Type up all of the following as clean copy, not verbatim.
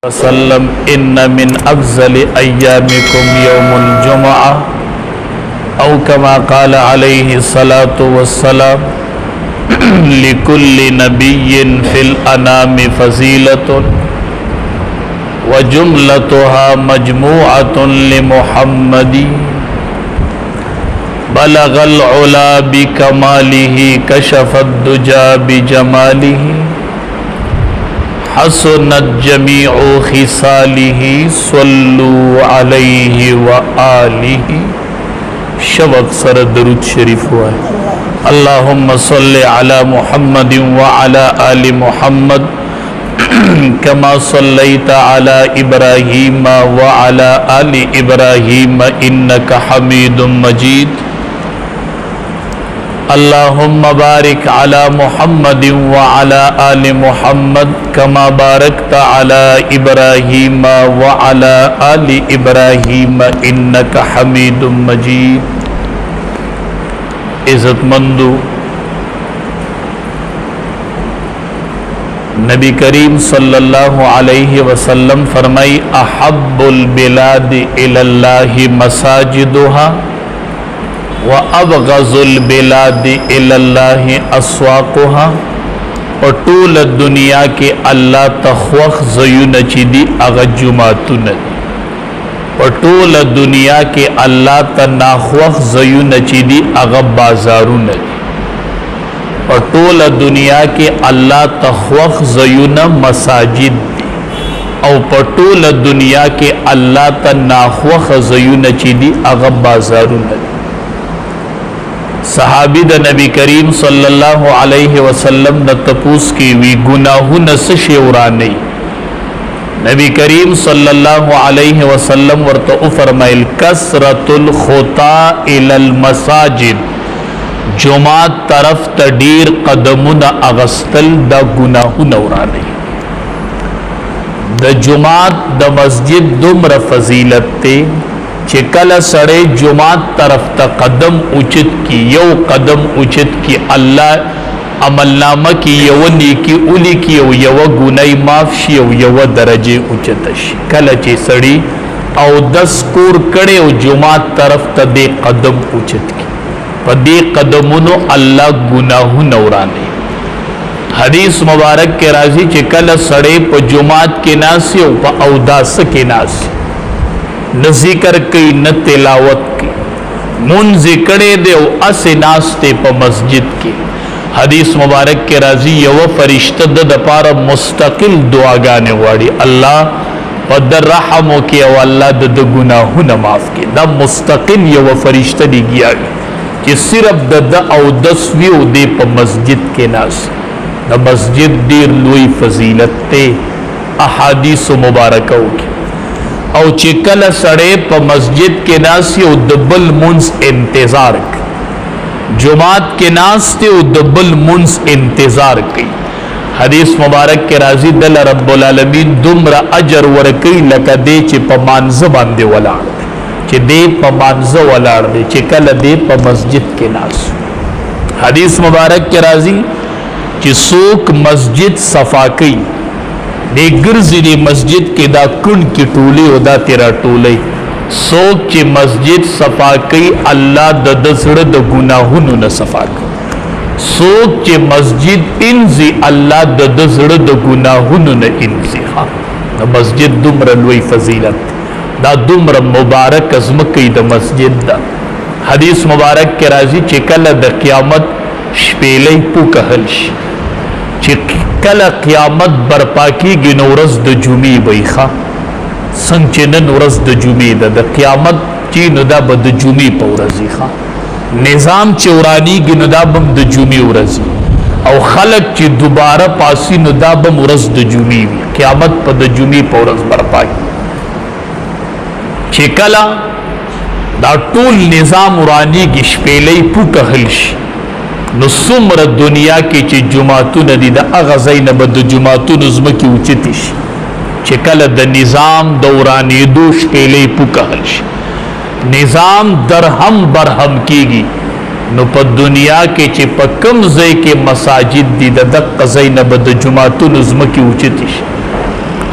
वसल्लम इन्न मिन अफ़ज़ल अय्यामिकुम यौमुल जुमुआ औ कमा क़ाल अलैहि सलातु वस्सलाम लिकुल्लि नबिय्यिन फ़िल अनामि फ़ज़ीलतुन व जुमलतुहा मजमूअतुन लिमुहम्मदी बलगल उला बिकमालिही कशफ़द दुजा बिजमालिही हसनत जमीउ खिसालिही सल्लू अलैहि व आलिही। शब सर दरूद शरीफ हुआ है। अल्लाहुम्मा सल्लि अला मुहम्मदिन व अला आलि मुहम्मद कमा सल्लैता अला इब्राहीम व अला आलि इब्राहीम इन्नका हमीदुम मजीद। अल्लाहुम्मा बारिक अला मुहम्मदिन व अला आलि मुहम्मद कमा बारकता अला इब्राहीम व अला आलि इब्राहीम इन्नका हमीदुम मजीद। इज़्ज़तमंदो, नबी करीम सल्लल्लाहु अलैहि वसल्लम फरमाई अहब्बुल बिलादि इलल्लाहि मसाजिदुहा व अबग़ज़ुल बिलादि इलल्लाहि अस्वाक़ुहा। और टूल दुनिया के अल्लाह तख्वख ज़यून चिदी अग जुमातुन और टूल दुनिया के अल्लाह तनाख्वख ज़यून चिदी अग बाजारुन और टूल दुनिया के अल्लाह तख्वख ज़यून मसाजिद और पटूल दुनिया के अल्लाह तनाख्वख ज़यून चिदी अग बाजारुन। सहाबी द नबी करीम सल्लल्लाहु अलैहि वसल्लम न तपूस की वी गुनाहु न शेवरा नहीं। नबी करीम सल्लल्लाहु अलैहि वसल्लम वर्तो फरमाइल कसरतुल खुता इलल मसाजिद, जुमात तरफ तडीर कदमुन अगस्तल द गुनाहु नौरा नहीं। द जुमात द मस्जिद दुम्र फजीलत ते चिकल सड़े जुमात तरफ त कदम उचित की यो कदम उचित की अल्लाह अमलनामा की यव नेकी उली की यव गुनाई माफ शी यव दरजे उचित शी। कल चे सड़ी औ 10 कोर कड़े जुमात तरफ त दे कदम उचित की पदे कदमुनो अल्लाह गुनाहु नौराने। हदीस मुबारक के राजी चिकल सड़े प जुमात के नासी प औदास के नासी न जिक्र की न तिलावत की मुन जिक्रे देव असे नास्ते प मस्जिद की। हदीस मुबारक के राजी यव फरिश्ता द पार मुस्तकिल दुआ गाने वाली अल्लाह पदर रहमो के अल्लाह द गुनाहु न माफ के द मुस्तकिल यव फरिश्ता दी गया कि सिर्फ द औ 10वीं दे प मस्जिद के नास द मस्जिद दीर लोई फजीलत ते अहादीस मुबारक की और चिकल सड़े प मस्जिद के नासी उद्दबल मुंस इंतजार जुमात के नास्ते उद्दबल मुंस इंतजार की। हदीस मुबारक के राजी दल रब्बुल आलमीन दुमरा अजर वरकई लका दे चे प मानज़ बांधे वलाड़ चे दे प मानज़ वलाड़ दे चिकल दे प मस्जिद के नास। हदीस मुबारक के राजी चे सोक मस्जिद सफा कई दे गिरजी मस्जिद के दा कुन की टूले उदा तेरा टूले सोक चे मस्जिद सफा कई अल्लाह दसड़ द गुनाहुन न सफा कई सोक चे मस्जिद इनजी अल्लाह दसड़ द गुनाहुन न इनजी। हाँ मस्जिद दुम्र लोई फजीलत दा दुम्र मुबारक अज़म कई द मस्जिद दा। हदीस मुबारक के राजी चिकल द क़यामत शपेले पु कहलश कल क़यामत बरपा की गिनोरस द जुमी बैखा संचनन उरस द जुमी द क़यामत चीन दा बद जुमी पौरजी खा निज़ाम चौरानी गिनदा बम द जुमी उरजी और खलक ची दोबारा पासी नदा बम उरस द जुमी क़यामत पद जुमी पौरस बरपा चिकला दा टूल निज़ाम उरानी गिशपेले पु कहलश नुसुमर दुनिया की चे जुमातु नदी द अगज़ई न बद जुमातु नज़म की उचितिश चिकल द निज़ाम दौरानी दोष पेले पुकहलश निज़ाम दरहम बरहम कीगी नु प दुनिया के चे प कम ज़ई के मसाजिद दी द कज़ई न बद जुमातु नज़म की उचितिश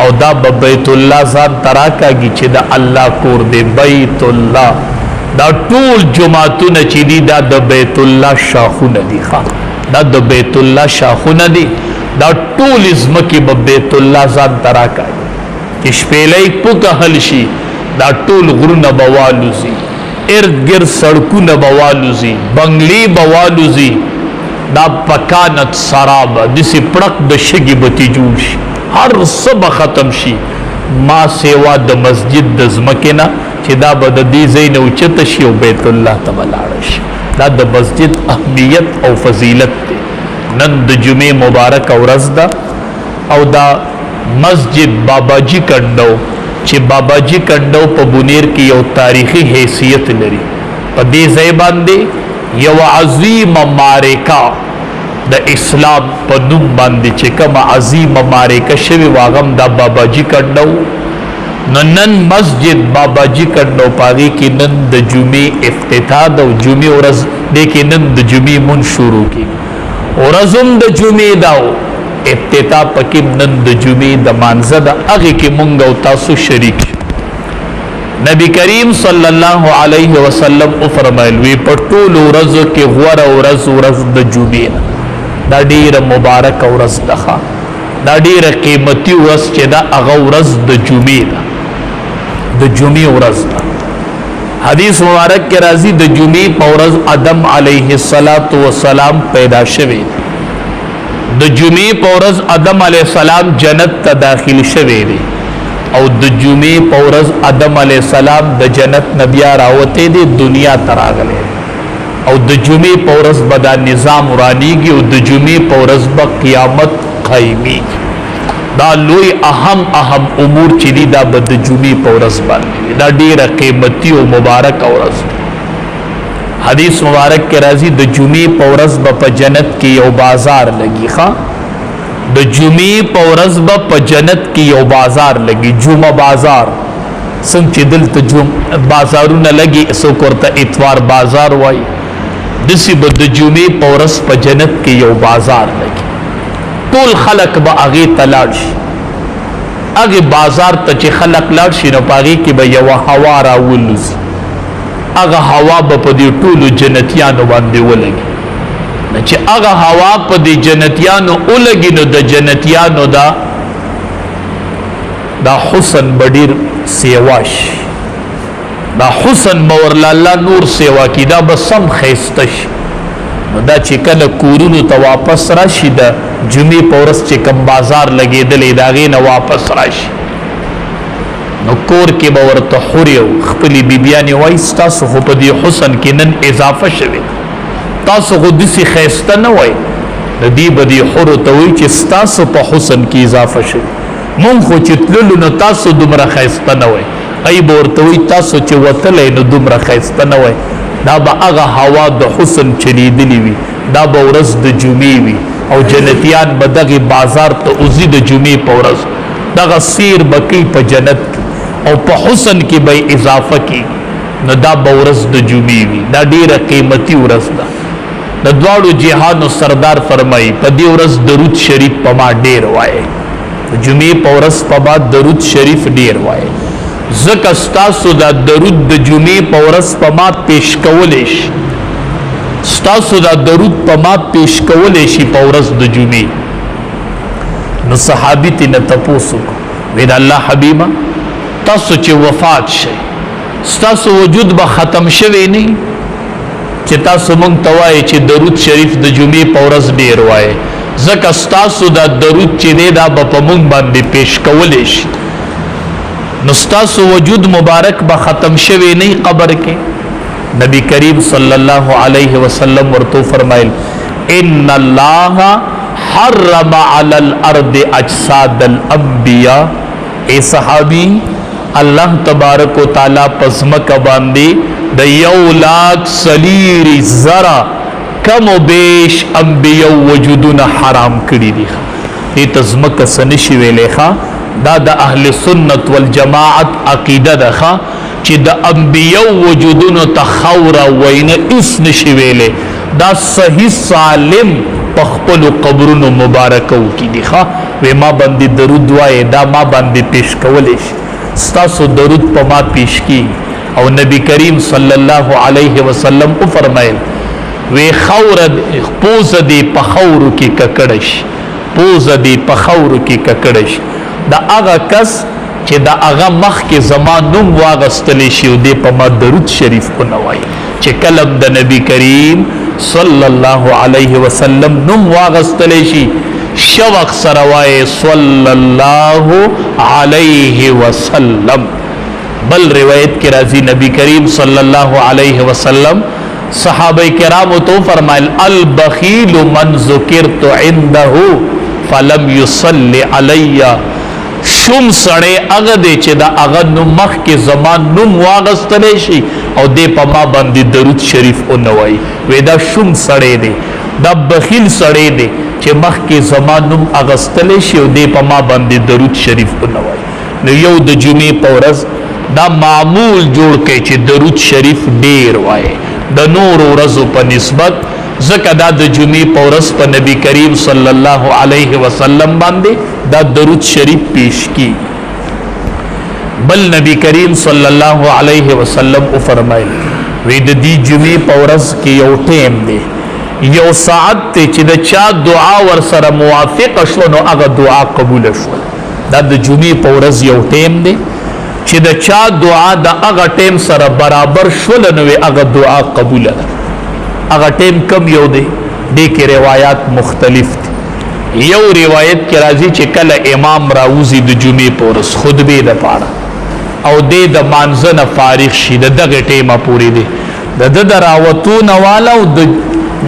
او دا بیت الله ځان تراکاږي چې دا الله کور دی. بیت الله دا ټول جماعتونه چې دي دا د بیت الله شاخونه دي. دا د بیت الله شاخونه دي. دا ټول ځمکې به بیت الله ځان تراکاږي چې شپېلۍ پوکه حل شي دا ټول غرونه به والوزي، ارد ګرد سړکونه به والوزي، بنګلې به والوزي. دا پکانت سراب داسې پړق د شګې به ترې جوړ شي، هر څه به ختم شي ما سیوا د مسجد د ځمکې نه چې دا به د دې ځای نه اوچته شي او بیت الله ته به لاړه شي. دا د مسجد اهمیت او فضیلت دی. نن د جمعې مبارکه ورځ ده او دا مسجد باباجي کنډو چې باباجي کنډو په بونیر کې یو تاریخي حیثیت لري. په دې ځای باندې یو عظیم معرکه د اسلام په نوم باندې چې کومه عظیم معرکه شوې واغم دا باباجي کنډو. نن مسجد باباجي کنډو پاغي کې نن د جمعې افتتاح د جمعې ورځ دې کې نن د جمعې مون شروع کی ورځم د جمعې داو افتتاح پکې نن د جمعې د مانزه د هغه کې مونږ او تاسو شریک. نبی کریم صلی الله علیه وسلم او فرمایل وی په ټول ورځو کې غوړه ورځ د جمعې دا ډیره مبارک ورځ ده. دا ډیره قیمتي ورځ چې دا هغه ورځ د جمعې ده. د جمعې ورځ ده. حدیث مبارک کې راځي د جمعې په ورځ آدم علیه السلام پیدا شوی. د جمعې په ورځ آدم علیه السلام جنت ته داخل شوی دی او د جمعې په ورځ آدم علیه السلام د جنت نه بیا راوته دی دنیا ته راغلی او د جمعې په ورځ به دا نظام ورانیږي او د جمعې په ورځ به قیامت قایمیږي. دا لوی اهم امور چې دي دا به د جمعې په ورځ باندې دا ډیره قیمتي او مبارک ورځ. حدیث مبارک کې راځي د جمعې په ورځ به په جنت کې یو بازار لګي. د جمعې په ورځ به په جنت کې یو بازار لګي، جمعه بازار. څنګه چې دلته بازارونه لګي څوک ورته اتوار بازار وایي، داسې به د جمعې په ورځ په جنت کې یو بازار لګي. ټول خلق به هغې ته لاړ شي. هغې بازار ته چې خلق لاړ شي نو په هغې کې به یوه هوا راولوځي. هغه هوا به په دې ټولو جنتیانو باندې ولګي. چې هغه هوا په دې جنتیانو ولګي نو د جنتیانو دا حسن به ډېر سیوا شي. دا حسن به ورله الله نور سیوا کړي. دا به سم ښایسته شي. نو دا چې کله کورونو ته واپس راشي د جمعې په ورځ چې کوم بازار لګېدلی د هغې نه واپس راشي نو کور کې به ورته حورې او خپلې بیبیانې وایي ستاسو خو په دې حسن کې نن اضافه شوې، تاسو خو داسې ښایسته نه وایي. د دې به دې حورو ته وایي چې ستاسو په حسن کې اضافه شوې، مونږ خو چې تللو نو تاسو دومره ښایسته نه وایي. ای به ورته وایي تاسو چې وتلی نو دومره ښایسته نه وایي. دا به هغه هوا د حسن چلیدلی وي. دا به ورځ د جمعې وي او جنتیان به دغې بازار ته وځي د جمعې په ورځ. دغه سیر به کوي په جنت کې او په حسن کې به اضافه کېږي. نو دا به ورځ د جمعې وي. دا ډېره قیمتي ورځ ده. د دواړو جهانو سردار فرمایي په دې ورځ درود شریف په ما ډېر وایي. د جمعې په ورځ په ما درود شریف ډېر وایي. ځکه ستاسو دا درود د جمعې په ورځ په ما پیش کولی شي. ستاسو دا درود په ما پیش کولی شي په ورځ د جمعې. نو صحابي ترېنه تپوس وکړو، ویل الله حبیبه تاسو چې وفات شئ ستاسو وجود به ختم شوی نه چې تاسو مونږ ته وایئ چې درود شریف د جمعې په ورځ ډېر وایئ. ځکه ستاسو دا درود چې دی دا به په مونږ باندې پیش کولی شي. نو ستاسو وجود مبارک به ختم شوی نه قبر کې. نبی کریم صلی الله علیه وسلم ورته فرمایل ان الله حرم علی الارض اجساد الانبیاء. اے صحابی الله تبارک و تعالی پسمک باندې د 1,40,000 کم و بیش انبیاء وجودونه حرام کړي دي. دې تزمک سنشي ویلې ښا دا د اهل سنت والجماعت عقیده ده چې د انبیاء وجودونو ته خاوره وینه اس نشي ویلې. دا صحیح سالم پخپلو قبرونو مبارکو کی دی خواه وی ما باندې درود وای دا ما باندې پیش کولیش ستاسو درود په ما پیش کی او نبی کریم صلی الله علیه وسلم او فرمایل وی خور پوز دی په خورو کې ککړش پوز دی په خورو کې ککړش دا هغه کس چې دا هغه مخ کې زمان نوم واغستلی شي او دی په ما درود شریف ونوای چې کلم د نبی کریم صلی الله علیه وسلم نوم واغستلی شي شوق سره وای صلی الله علیه وسلم. بل روایت کې راځي نبی کریم صلی الله علیه وسلم صحابه کرام تو فرمایل البخیل من ذکرت عنده فلم يصلي علی شوم سړی هغه دی چې دا هغه نو مخ کې زمان نوم واغستلی شي او دی په ما باندې درود شریف ونوای وی دا شوم سړی دی دا بخیل سړی دی چې مخ کې زمان نوم اغستلی شي او دی په ما باندې درود شریف ونوای. نو یو د جمعې په ورځ دا معمول جوړ کړي چې درود شریف ډیر وای د نور ورځو په نسبت ځکه دا د جمعې په ورځ په نبی کریم صلی الله علیه وسلم باندې دا درود شریف پیش کی. بل نبی کریم صلی الله علیه وسلم او فرمایل وی د دې جمعې په ورځ کې یو ټیم دی یو ساعت ته چې د چا دعا ور سره موافق شو نو هغه دعا قبول شو. دا د جمعې په ورځ یو ټیم دی چې د چا دعا د هغه ټیم سره برابر شول نو هغه دعا قبول ده. هغه ټیم کم یو دی دې کې روایت مختلف دي. یو روایت کې راځي چې کله امام راوزی د جمعې په ورځ خطبه ده پاره او د مانځه نه فارغ شي د دغه ټیمه پوری دی د دراوتون والا او د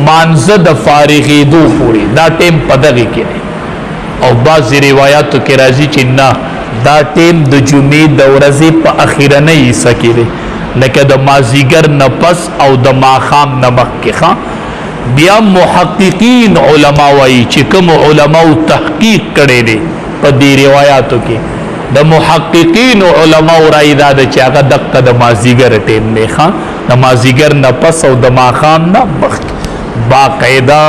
مانځه د فارغېدو پوری دا ټیم په دغه کې دی. او بعض روایتو کې راځي چې نه دا ټیم د جمعې د ورځې په اخیرنۍ حصہ کې دی لکه د مازیګر نه پس او د ماښام نه مخکې. بیا محققین علما وایي چې کوم علماو تحقیق کړی دی په دې روایاتو کې د محققین علماو رایې دا ده چې هغه دقه د مازیګر ټیم دی د مازیګر نه پس او د ماښام نه مخکې. باقاعده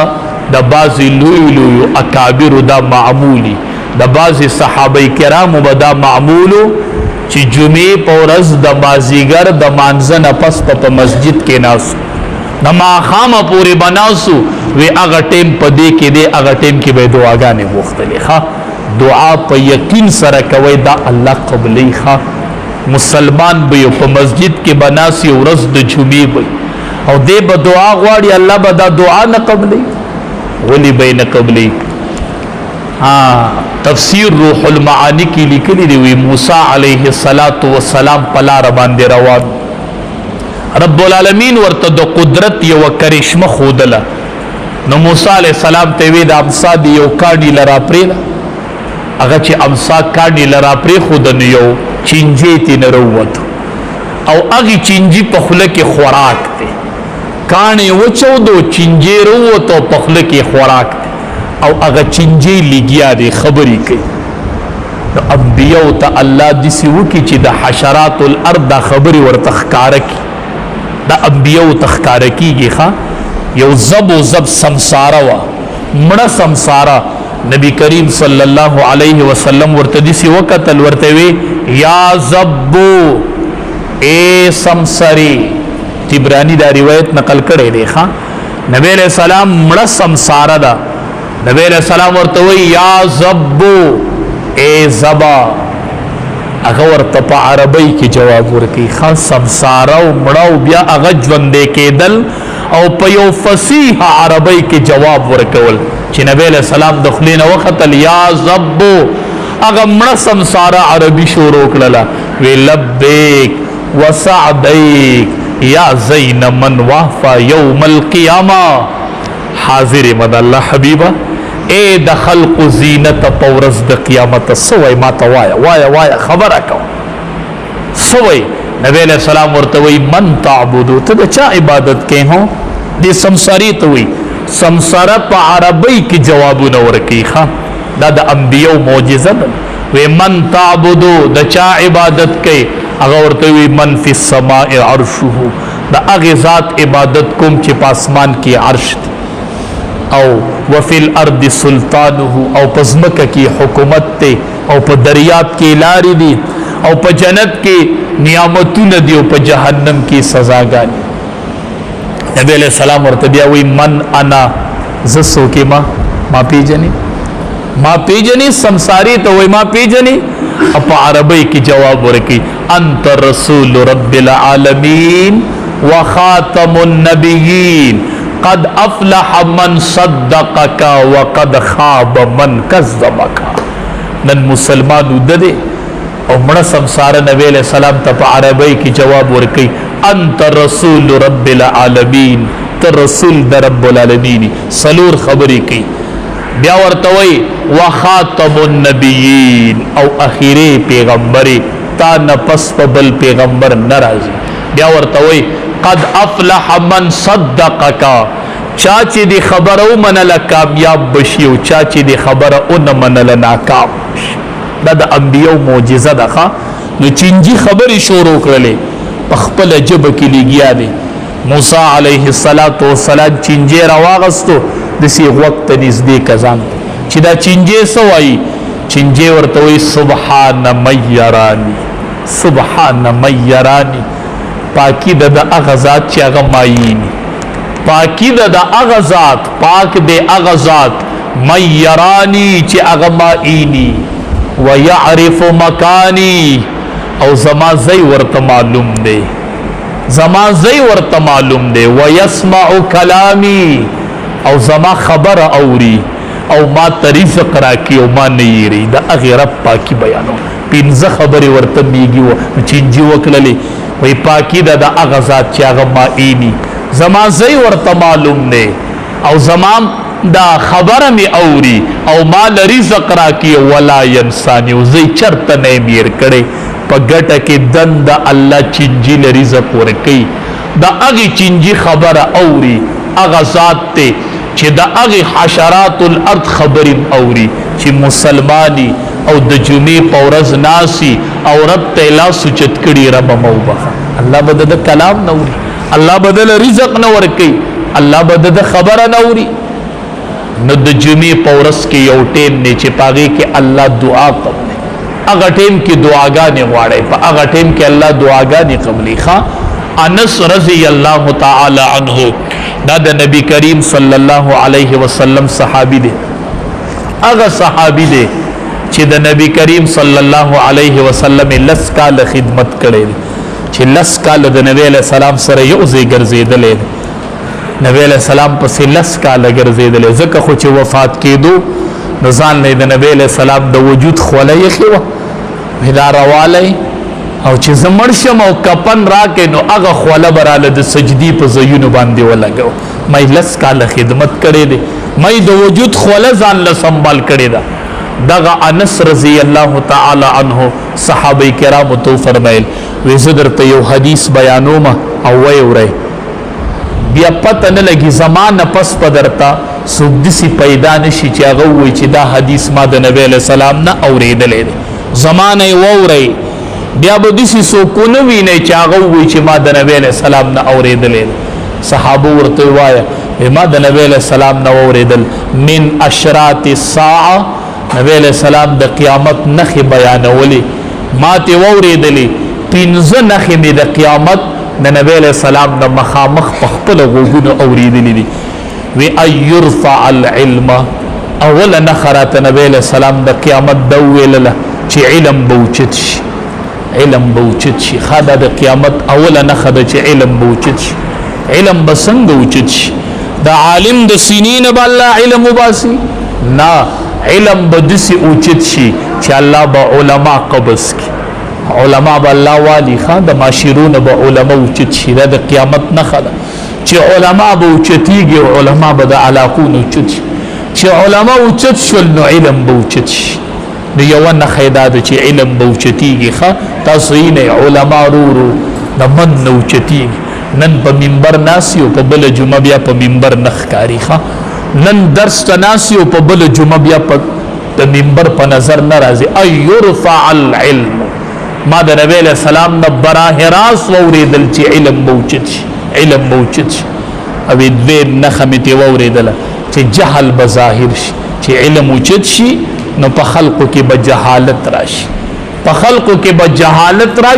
د بعضې لویو اکابرو دا معمولي د بعضې صحابه کرامو به دا معمولو چې جمعې په ورځ د مازیګر د مانځه نه پس په مسجد کې ناستو د ماښامه پورې به ناستو وی هغه ټیم په دې کې دی هغه ټیم کې به یې دعاګانې غوښتلې. دعا په یقین سره کوئ دا الله قبلوي. مسلمان به یو په مسجد کې به ناستي ورځ د جمعې به او دی به دعا غواړي الله به دا دعا نه قبلوي. ولې به یې نه قبلوي؟ تفسیر روح المعانی کی لیکلی دی وی موسی علیہ السلام په لار باندې روان رب العالمین ورته د قدرت یو کرشمه خودله نو موسی علیہ السلام ته وی د امسا دی یو کاڼي لرا پرې هغه چې امسا کاڼي لرا پرې خود نه یو چینجی تی نه وروت او هغه چینجی په خوله کې خوراک دی کاڼي وچو دو چینجی وروت په خوله کې خوراک دی او هغه چینجی لګیا دی خبرې کوي. نو انبیاء ته الله داسې وکړي چې د حشرات الارض دا خبرې ورته ښکاره کړي. دا انبیاء ته ښکاره کېږي. یو زب و زب سمساره وه مړه سمساره نبی کریم صلی الله علیه وسلم ورته داسې وکتل ورته وی یا زبو اے سمسرې. طبرانی دا روایت نقل کړی دی. نبی علیہ السلام مړه سمساره ده نبی علیہ السلام ورته وی یا زبو اے زبا هغه ورته په عربی کې جواب ورکړي. خاص سمساره او مړه او بیا هغه ژوندی کېدل او په یو فصیح عربی کې جواب ورکول چې نبی علیہ السلام د خولې نه وختل یا زبو هغه مړه سمساره عربي شروع کړله وی لبیک وسعدیک یا زین من وافا یوم القیامه. حاضر مد الله حبیبه اے د خلق زینت پورز د قیامت سوی ما ته وایا خبره کو سوی. نبی علیہ السلام ورته وی من تعبدو ته د چا عبادت کې هو دې سمساری ته وی سمساره په عربی کې جوابونه ورکړي. دا د انبیو معجزه ده. وی من تعبدو د چا عبادت کوي هغه ورته وی من فی السماء عرشه د هغه ذات عبادت کوم چې په اسمان کې عرش دی. او وفي الارض سلطانه او پزمکه کی حکومت ته او په دریاب کې لارې دي او په جنت کې نعمتونه دي او په جهنم کې سزاګانې. نبی علیہ السلام ورته بیا وی من انا زسو کې ما پیجنی سمساری ته وی ما پیجنی په عربی کې جواب ورکړي انت رسول رب العالمین وخاتم النبیین قد افلح من صدقك وقد خاب من كذبك. نن مسلمان ودده او مړه سمسار نبی علیہ السلام ته په عربی کې جواب ورکړي انت رسول رب العالمین ته رسول د رب العالمین. سلور خبرې کوي بیا ورته وی وخاتم النبیین او اخیری پیغمبري تا نفس په بل پیغمبر ناراضي. بیا ورته وی قد افلح من صدقك چا چې دی خبرو منل کامیاب بشي او چا چې دی خبره اون منل ناکام بشي. دا د انبیو معجزه ده. نو چینجی خبرې شروع کړلې په خپل جبه کې لګیا دی. موسی علیه السلام چینجی راواغستو دسی وخت نږدې کزان چې دا چینجی سوای چینجی ورته وی سبحان میرانی پاکی د هغه ذات چې هغه ماینی پاکی د هغه ذات پاک د هغه ذات میرانی چې هغه ماینی ويعرف مکانی او زما زی ورته معلوم دی ويسمع کلامی او زما خبر اوري او ما رزق راکی او ما نیری دا اغی رب پاکی بیانو. پینزه خبری ورته میگی و چینجی وکللی وی پاکی دا اغزات چی اغا ما اینی زما زی ورته معلوم نه او زما دا خبر می اوري او ما رزق راکی ولا ینسانی و زی چرت نه میر کړي په ګټه کې دند الله چینجی رزق ورکی دا اغی چینجی خبر اوري اغا ذات ته چې دا اغه حشرات الارض خبرم اوري چې مسلمانی او د جمعې پورز ناسي او رب ته لا سوچت کړي رب موبه الله بده د کلام نوري الله بدل رزق نور کوي الله بده د خبره نوري. نو د جمعې پورز کې یو ټیم نه چې پاږي کې الله دعا قبول هغه ټیم کې دعاګانې غواړي په هغه ټیم کې الله دعاګانې قبلې ښا. انس رضی الله تعالی عنه دا د نبی کریم صلی الله علیه وسلم صحابی دی. هغه صحابی دی چې د نبی کریم صلی الله علیه وسلم لس کال خدمت کړي چې لس کال د نبی علیہ السلام سره یو ځای ګرځیدلې نبی علیہ السلام پسې لس کال ګرځیدلې ځکه خو چې وفات کېدو نو ځان له نبی علیہ السلام د وجود خوله یې خو هدا رواله او چې زمړ شم او کپن راکې نو هغه خوله براله د سجدي په زینو باندې ولګو. مې لس کال خدمت کړې دي مې د وجود خوله ځان له سنبال کړې ده. دغه انس رضی الله تعالی عنه صحابه کرام تو فرمایل وې زدر ته یو حدیث بیانوم او وې وره بیا پته نه لګي زمانه پس پدرتا سودسی پیدا نشي چې هغه وې چې دا حدیث ما د نبی علیہ السلام نه اوریدلې زمانه وره بیا به دسی سو کو نه ویني چې هغه وې چې ما د نبی علیہ السلام نه اوریدلې. صحابه ورته وایا ما د نبی علیہ السلام نه اوریدل من اشراط الساعه نبی علیہ السلام د قیامت نخې بیانولې ما ته اوریدلې پنځه نخې د قیامت د نبی علیہ السلام د مخامخ په خپل غوږونو اوریدلې دي. وی ايرفع العلم اول نخرات نبی علیہ السلام د قیامت د ویلله چې علم بوچت شي خدا د قیامت اوله نخده چې علم بوچت شي علم بسنګ اوچت شي د عالم د سینین بالله علم وباسي نا علم بدسي اوچت شي چې الله به علما قبض کی علما بالله والی خان د معاشرون به علما اوچت شي د قیامت نخده چې علما به اوچتيږي علما به د علاقون اوچت شي چې علما اوچت شول نو علم به اوچت شي. نو یو نه خیداد چې علم به اوچتيږي ښه تاسو یې علما رورو د من اوچتيږي نن په منبر ناسیو په بل جمعه بیا په منبر نخکاری ښه نن درس تناسیو په بل جمعه بیا په منبر په نظر ناراضي ايرفع العلم ما د نبی له سلام نه براه راس اوریدل چې علم بوچت او دوی نخمه تی اوریدل چې جهل بظاهر شي چې علم اوچت شي نو په خلقو کې به جهالت راشي په خلقو کې به جهالت راشي